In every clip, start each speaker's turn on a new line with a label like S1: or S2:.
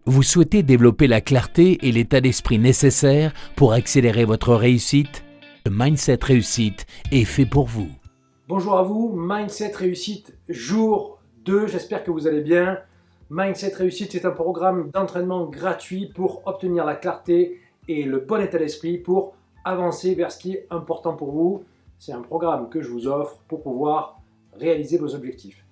S1: Vous souhaitez développer la clarté et l'état d'esprit nécessaires pour accélérer votre réussite? Le Mindset Réussite est fait pour vous.
S2: Bonjour à vous, Mindset Réussite jour 2, j'espère que vous allez bien. Mindset Réussite, c'est un programme d'entraînement gratuit pour obtenir la clarté et le bon état d'esprit pour avancer vers ce qui est important pour vous. C'est un programme que je vous offre pour pouvoir réaliser vos objectifs.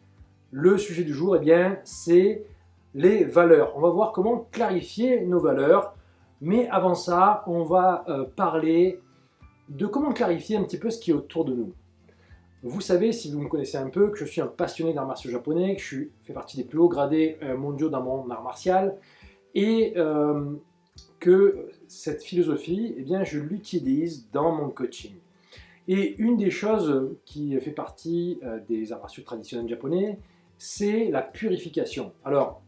S2: Le sujet du jour, c'est les valeurs. On va voir comment clarifier nos valeurs, mais avant ça, on va parler de comment clarifier un petit peu ce qui est autour de nous. Vous savez, si vous me connaissez un peu, que je suis un passionné d'arts martiaux japonais, que je fais partie des plus hauts gradés mondiaux dans mon art martial, et que cette philosophie, je l'utilise dans mon coaching. Et une des choses qui fait partie des arts martiaux traditionnels japonais, c'est la purification. Alors,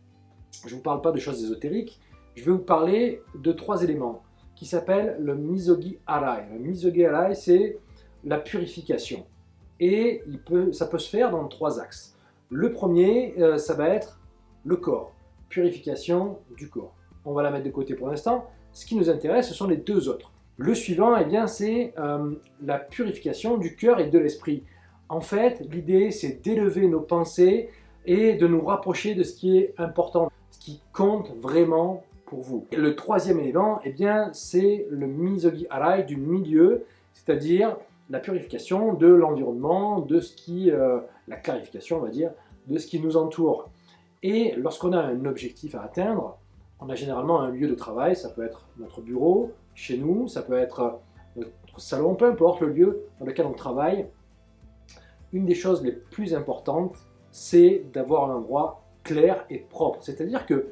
S2: je ne vous parle pas de choses ésotériques, je vais vous parler de 3 éléments qui s'appellent le Misogi Arai. Le Misogi Arai, c'est la purification. Et ça peut se faire dans 3 axes. Le premier, ça va être le corps, purification du corps. On va la mettre de côté pour l'instant. Ce qui nous intéresse, ce sont les 2 autres. Le suivant, c'est la purification du cœur et de l'esprit. En fait, l'idée, c'est d'élever nos pensées et de nous rapprocher de ce qui est important, ce qui compte vraiment pour vous. Et le 3e élément, c'est le Misogi Arai du milieu, c'est-à-dire la purification de l'environnement, de ce qui, la clarification, on va dire, de ce qui nous entoure. Et lorsqu'on a un objectif à atteindre, on a généralement un lieu de travail, ça peut être notre bureau, chez nous, ça peut être notre salon, peu importe le lieu dans lequel on travaille. Une des choses les plus importantes, c'est d'avoir un endroit clair et propre. C'est-à-dire que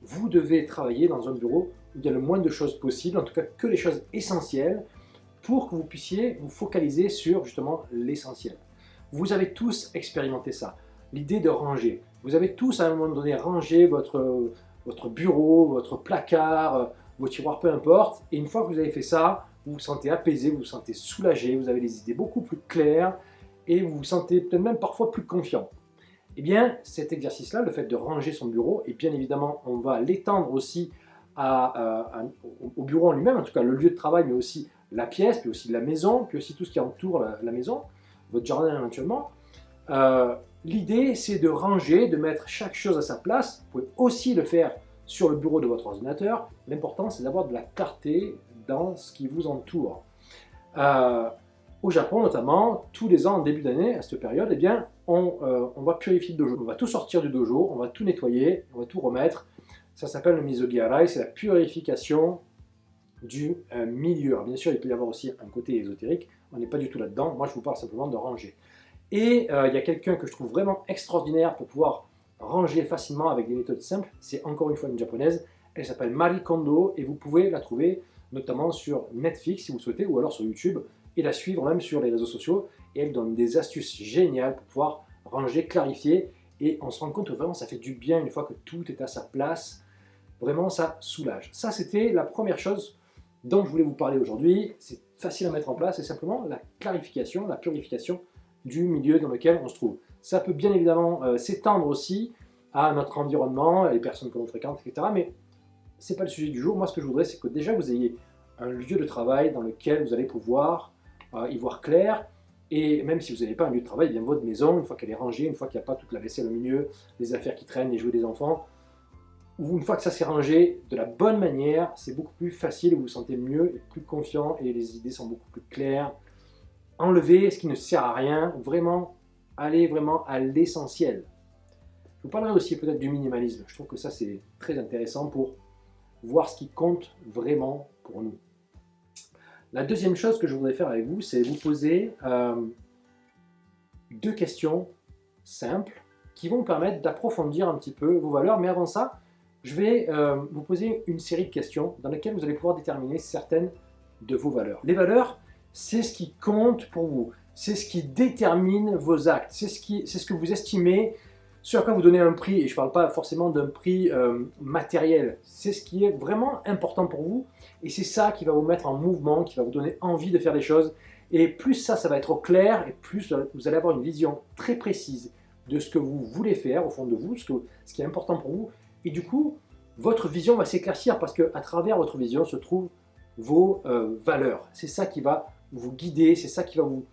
S2: vous devez travailler dans un bureau où il y a le moins de choses possible, en tout cas que les choses essentielles, pour que vous puissiez vous focaliser sur justement l'essentiel. Vous avez tous expérimenté ça, l'idée de ranger. Vous avez tous à un moment donné rangé votre bureau, votre placard, vos tiroirs, peu importe. Et une fois que vous avez fait ça, vous vous sentez apaisé, vous vous sentez soulagé, vous avez les idées beaucoup plus claires et vous vous sentez peut-être même parfois plus confiant. Cet exercice-là, le fait de ranger son bureau, et bien évidemment, on va l'étendre aussi au bureau en lui-même, en tout cas le lieu de travail, mais aussi la pièce, puis aussi la maison, puis aussi tout ce qui entoure la maison, votre jardin éventuellement. L'idée, c'est de ranger, de mettre chaque chose à sa place. Vous pouvez aussi le faire sur le bureau de votre ordinateur. L'important, c'est d'avoir de la clarté dans ce qui vous entoure. Au Japon, notamment, tous les ans, en début d'année, à cette période, on va purifier le dojo. On va tout sortir du dojo, on va tout nettoyer, on va tout remettre. Ça s'appelle le Misogi Arai, c'est la purification du milieu. Alors bien sûr, il peut y avoir aussi un côté ésotérique, on n'est pas du tout là-dedans. Moi, je vous parle simplement de ranger. Et il y a quelqu'un que je trouve vraiment extraordinaire pour pouvoir ranger facilement avec des méthodes simples. C'est encore une fois une japonaise. Elle s'appelle Marie Kondo et vous pouvez la trouver notamment sur Netflix si vous souhaitez, ou alors sur YouTube, et la suivre même sur les réseaux sociaux. Et elle donne des astuces géniales pour pouvoir ranger, clarifier. Et on se rend compte que vraiment ça fait du bien une fois que tout est à sa place. Vraiment, ça soulage. Ça, c'était la première chose dont je voulais vous parler aujourd'hui. C'est facile à mettre en place, c'est simplement la clarification, la purification du milieu dans lequel on se trouve. Ça peut bien évidemment s'étendre aussi à notre environnement, les personnes que l'on fréquente, etc. Mais ce n'est pas le sujet du jour. Moi, ce que je voudrais, c'est que déjà vous ayez un lieu de travail dans lequel vous allez pouvoir y voir clair. Et même si vous n'avez pas un lieu de travail, votre maison, une fois qu'elle est rangée, une fois qu'il n'y a pas toute la vaisselle au milieu, les affaires qui traînent, les jouets des enfants, ou une fois que ça s'est rangé de la bonne manière, c'est beaucoup plus facile, vous vous sentez mieux et plus confiant et les idées sont beaucoup plus claires. Enlevez ce qui ne sert à rien, vraiment, allez vraiment à l'essentiel. Je vous parlerai aussi peut-être du minimalisme. Je trouve que ça c'est très intéressant pour voir ce qui compte vraiment pour nous. La deuxième chose que je voudrais faire avec vous, c'est vous poser 2 questions simples qui vont vous permettre d'approfondir un petit peu vos valeurs. Mais avant ça, je vais vous poser une série de questions dans lesquelles vous allez pouvoir déterminer certaines de vos valeurs. Les valeurs, c'est ce qui compte pour vous, c'est ce qui détermine vos actes, c'est ce que vous estimez, ce à quoi vous donnez un prix, et je ne parle pas forcément d'un prix matériel, c'est ce qui est vraiment important pour vous, et c'est ça qui va vous mettre en mouvement, qui va vous donner envie de faire des choses, et plus ça va être au clair, et plus vous allez avoir une vision très précise de ce que vous voulez faire au fond de vous, ce qui est important pour vous, et du coup, votre vision va s'éclaircir parce qu'à travers votre vision se trouvent vos valeurs. C'est ça qui va vous guider, c'est ça qui va vous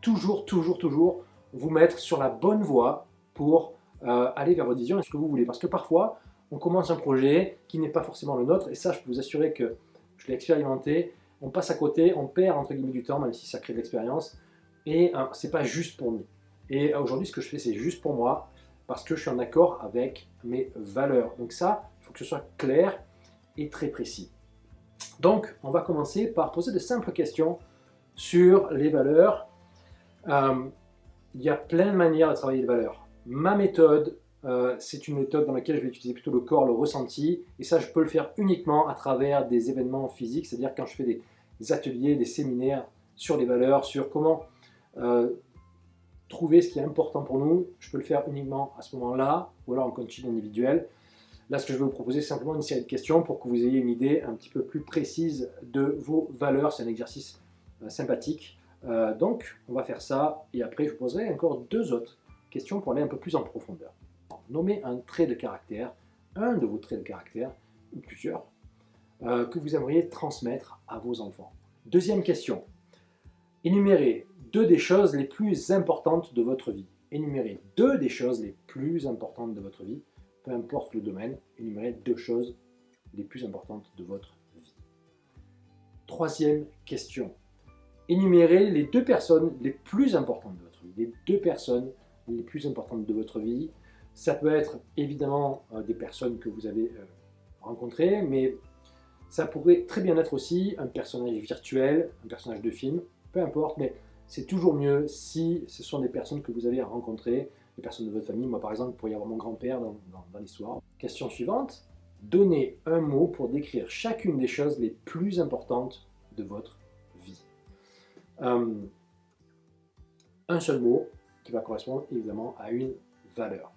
S2: toujours vous mettre sur la bonne voie pour aller vers votre vision et ce que vous voulez. Parce que parfois, on commence un projet qui n'est pas forcément le nôtre, et ça, je peux vous assurer que je l'ai expérimenté. On passe à côté, on perd entre guillemets du temps, même si ça crée de l'expérience, et c'est pas juste pour nous. Et aujourd'hui, ce que je fais, c'est juste pour moi, parce que je suis en accord avec mes valeurs. Donc ça, il faut que ce soit clair et très précis. Donc, on va commencer par poser de simples questions sur les valeurs. Il y a plein de manières de travailler les valeurs. Ma méthode, c'est une méthode dans laquelle je vais utiliser plutôt le corps, le ressenti, et ça, je peux le faire uniquement à travers des événements physiques, c'est-à-dire quand je fais des ateliers, des séminaires sur les valeurs, sur comment trouver ce qui est important pour nous, je peux le faire uniquement à ce moment-là, ou alors en coaching individuel. Là, ce que je vais vous proposer, c'est simplement une série de questions pour que vous ayez une idée un petit peu plus précise de vos valeurs. C'est un exercice sympathique. Donc, on va faire ça, et après, je vous poserai encore 2 autres questions pour aller un peu plus en profondeur. Nommez un trait de caractère, un de vos traits de caractère, ou plusieurs, que vous aimeriez transmettre à vos enfants. Deuxième question. Énumérez 2 des choses les plus importantes de votre vie. Énumérez 2 des choses les plus importantes de votre vie. Peu importe le domaine, énumérez 2 choses les plus importantes de votre vie. Troisième question. Énumérez les 2 personnes les plus importantes de votre vie. Les 2 personnes les plus importantes de votre vie. Ça peut être évidemment des personnes que vous avez rencontrées, mais ça pourrait très bien être aussi un personnage virtuel, un personnage de film, peu importe, mais c'est toujours mieux si ce sont des personnes que vous avez rencontrées, des personnes de votre famille. Moi, par exemple, il pourrait y avoir mon grand-père dans l'histoire. Question suivante. Donnez un mot pour décrire chacune des choses les plus importantes de votre vie. Un seul mot qui va correspondre évidemment à une valeur.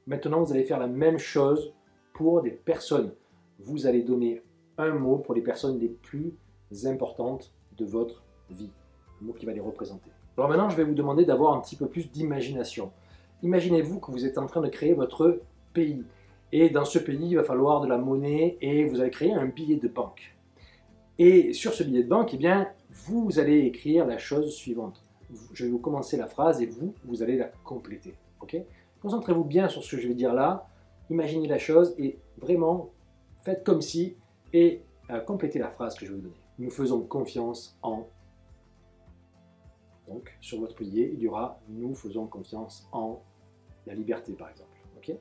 S2: Maintenant, vous allez faire la même chose pour des personnes. Vous allez donner un mot pour les personnes les plus importantes de votre vie. Un mot qui va les représenter. Alors maintenant, je vais vous demander d'avoir un petit peu plus d'imagination. Imaginez-vous que vous êtes en train de créer votre pays. Et dans ce pays, il va falloir de la monnaie et vous allez créer un billet de banque. Et sur ce billet de banque, eh bien, vous allez écrire la chose suivante. Je vais vous commencer la phrase et vous allez la compléter. Okay ? Concentrez-vous bien sur ce que je vais dire là. Imaginez la chose et vraiment faites comme si et complétez la phrase que je vais vous donner. Nous faisons confiance en... Donc, sur votre billet, il y aura « Nous faisons confiance en la liberté », par exemple. Okay ?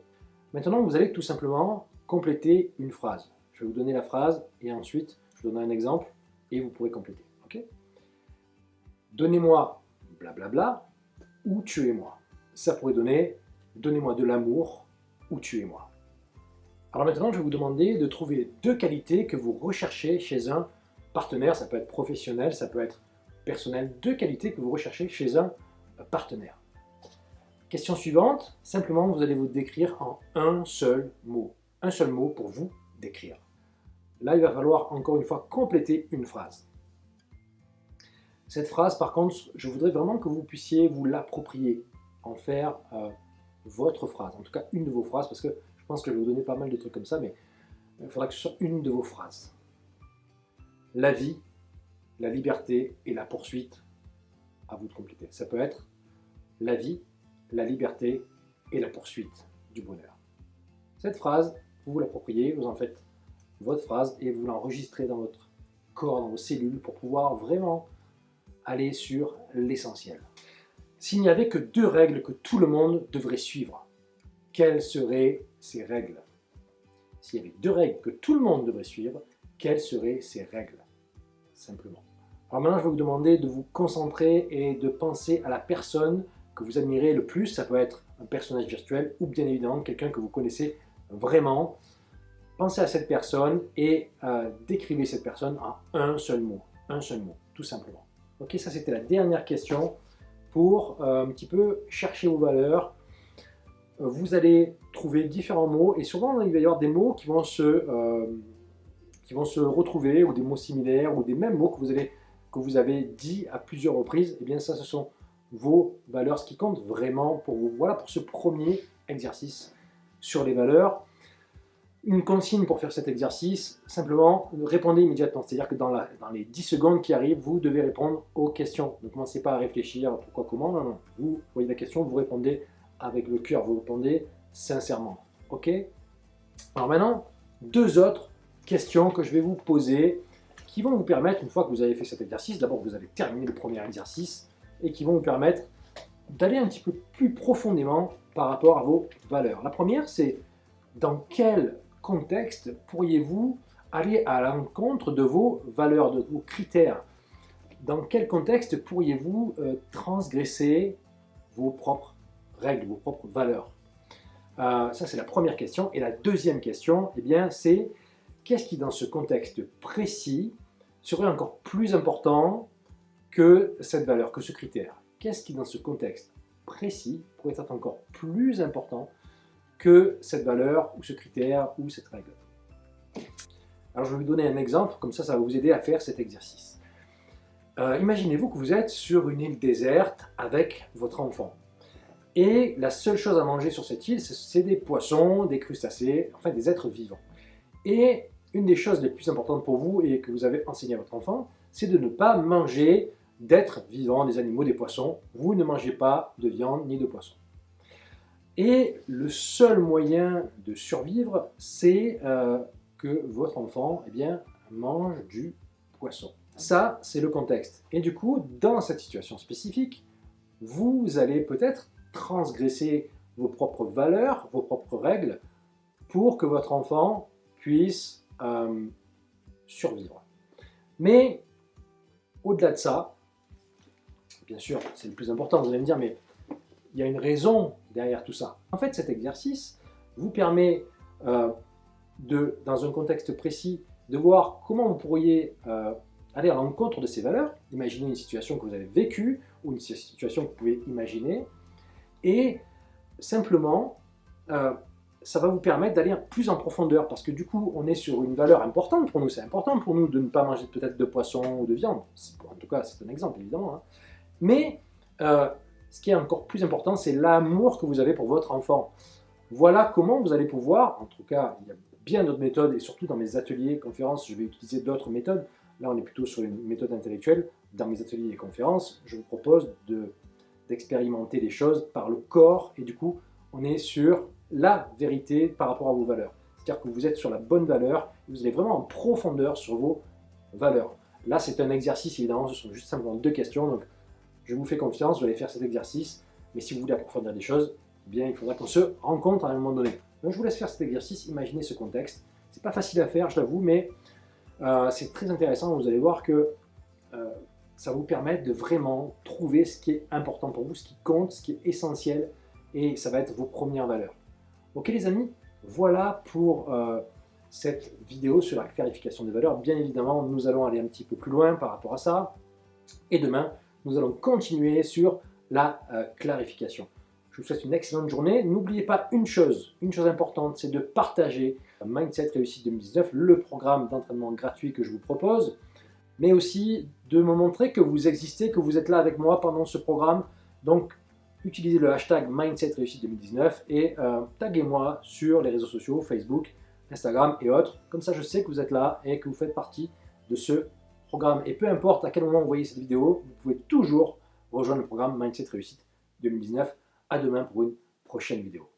S2: Maintenant, vous allez tout simplement compléter une phrase. Je vais vous donner la phrase et ensuite, je vous donnerai un exemple et vous pourrez compléter. Okay ? Donnez-moi blablabla ou tuez-moi. Ça pourrait donner « Donnez-moi de l'amour ou tuez-moi ». Alors maintenant, je vais vous demander de trouver 2 qualités que vous recherchez chez un partenaire. Ça peut être professionnel, ça peut être personnel. 2 qualités que vous recherchez chez un partenaire. Question suivante, simplement vous allez vous décrire en un seul mot. Un seul mot pour vous décrire. Là, il va falloir encore une fois compléter une phrase. Cette phrase, par contre, je voudrais vraiment que vous puissiez vous l'approprier, en faire votre phrase, en tout cas une de vos phrases, parce que je pense que je vais vous donner pas mal de trucs comme ça, mais il faudra que ce soit une de vos phrases. La vie, la liberté et la poursuite, à vous de compléter. Ça peut être la vie, la liberté et la poursuite du bonheur. Cette phrase, vous vous l'appropriez, vous en faites votre phrase et vous l'enregistrez dans votre corps, dans vos cellules, pour pouvoir vraiment aller sur l'essentiel. S'il n'y avait que 2 règles que tout le monde devrait suivre, quelles seraient ces règles? S'il y avait 2 règles que tout le monde devrait suivre, quelles seraient ces règles? Simplement. Alors maintenant, je vais vous demander de vous concentrer et de penser à la personne que vous admirez le plus. Ça peut être un personnage virtuel ou bien évidemment quelqu'un que vous connaissez vraiment. Pensez à cette personne et décrivez cette personne en un seul mot, tout simplement. Ok, ça c'était la dernière question pour un petit peu chercher vos valeurs. Vous allez trouver différents mots et souvent il va y avoir des mots qui vont se retrouver, ou des mots similaires, ou des mêmes mots que vous avez dit à plusieurs reprises. Et bien ça, ce sont vos valeurs, ce qui compte vraiment pour vous. Voilà pour ce premier exercice sur les valeurs. Une consigne pour faire cet exercice, simplement répondez immédiatement. C'est-à-dire que dans les 10 secondes qui arrivent, vous devez répondre aux questions. Ne commencez pas à réfléchir pourquoi, comment, non, non. Vous voyez la question, vous répondez avec le cœur, vous répondez sincèrement. Ok? Alors maintenant, deux autres questions que je vais vous poser qui vont vous permettre, une fois que vous avez fait cet exercice, d'abord vous avez terminé le premier exercice, et qui vont vous permettre d'aller un petit peu plus profondément par rapport à vos valeurs. La première, c'est dans quel contexte pourriez-vous aller à l'encontre de vos valeurs, de vos critères? Dans quel contexte pourriez-vous transgresser vos propres règles, vos propres valeurs? Ça, c'est la première question. Et la deuxième question, eh bien, c'est qu'est-ce qui, dans ce contexte précis, serait encore plus important que cette valeur, que ce critère? Qu'est-ce qui, dans ce contexte précis, pourrait être encore plus important que cette valeur, ou ce critère, ou cette règle? Alors, je vais vous donner un exemple, comme ça va vous aider à faire cet exercice. Imaginez-vous que vous êtes sur une île déserte avec votre enfant. Et la seule chose à manger sur cette île, c'est des poissons, des crustacés, enfin des êtres vivants. Et une des choses les plus importantes pour vous, et que vous avez enseigné à votre enfant, c'est de ne pas manger d'êtres vivants, des animaux, des poissons. Vous ne mangez pas de viande ni de poisson. Et le seul moyen de survivre, c'est que votre enfant mange du poisson. Ça, c'est le contexte. Et du coup, dans cette situation spécifique, vous allez peut-être transgresser vos propres valeurs, vos propres règles, pour que votre enfant puisse survivre. Mais au-delà de ça, bien sûr, c'est le plus important, vous allez me dire, mais il y a une raison derrière tout ça. En fait, cet exercice vous permet, dans un contexte précis, de voir comment vous pourriez aller à l'encontre de ces valeurs. Imaginez une situation que vous avez vécue, ou une situation que vous pouvez imaginer, et simplement, ça va vous permettre d'aller plus en profondeur, parce que du coup, on est sur une valeur importante pour nous. C'est important pour nous de ne pas manger peut-être de poisson ou de viande. En tout cas, c'est un exemple, évidemment. Hein. Mais ce qui est encore plus important, c'est l'amour que vous avez pour votre enfant. Voilà comment vous allez pouvoir, en tout cas, il y a bien d'autres méthodes, et surtout dans mes ateliers, conférences, je vais utiliser d'autres méthodes. Là, on est plutôt sur une méthode intellectuelle. Dans mes ateliers et conférences, je vous propose d'expérimenter les choses par le corps, et du coup, on est sur la vérité par rapport à vos valeurs. C'est-à-dire que vous êtes sur la bonne valeur, et vous allez vraiment en profondeur sur vos valeurs. Là, c'est un exercice, évidemment, ce sont juste simplement deux questions, donc je vous fais confiance, vous allez faire cet exercice, mais si vous voulez approfondir des choses, eh bien, il faudra qu'on se rencontre à un moment donné. Donc, je vous laisse faire cet exercice, imaginez ce contexte. C'est pas facile à faire, je l'avoue, mais c'est très intéressant. Vous allez voir que ça va vous permettre de vraiment trouver ce qui est important pour vous, ce qui compte, ce qui est essentiel, et ça va être vos premières valeurs. Ok les amis, voilà pour cette vidéo sur la clarification des valeurs. Bien évidemment, nous allons aller un petit peu plus loin par rapport à ça, et demain, nous allons continuer sur la clarification. Je vous souhaite une excellente journée. N'oubliez pas une chose importante, c'est de partager Mindset Réussite 2019, le programme d'entraînement gratuit que je vous propose, mais aussi de me montrer que vous existez, que vous êtes là avec moi pendant ce programme. Donc, utilisez le hashtag Mindset Réussite 2019 et taguez-moi sur les réseaux sociaux, Facebook, Instagram et autres. Comme ça, je sais que vous êtes là et que vous faites partie de ce programme. Et peu importe à quel moment vous voyez cette vidéo, vous pouvez toujours rejoindre le programme Mindset Réussite 2019. À demain pour une prochaine vidéo.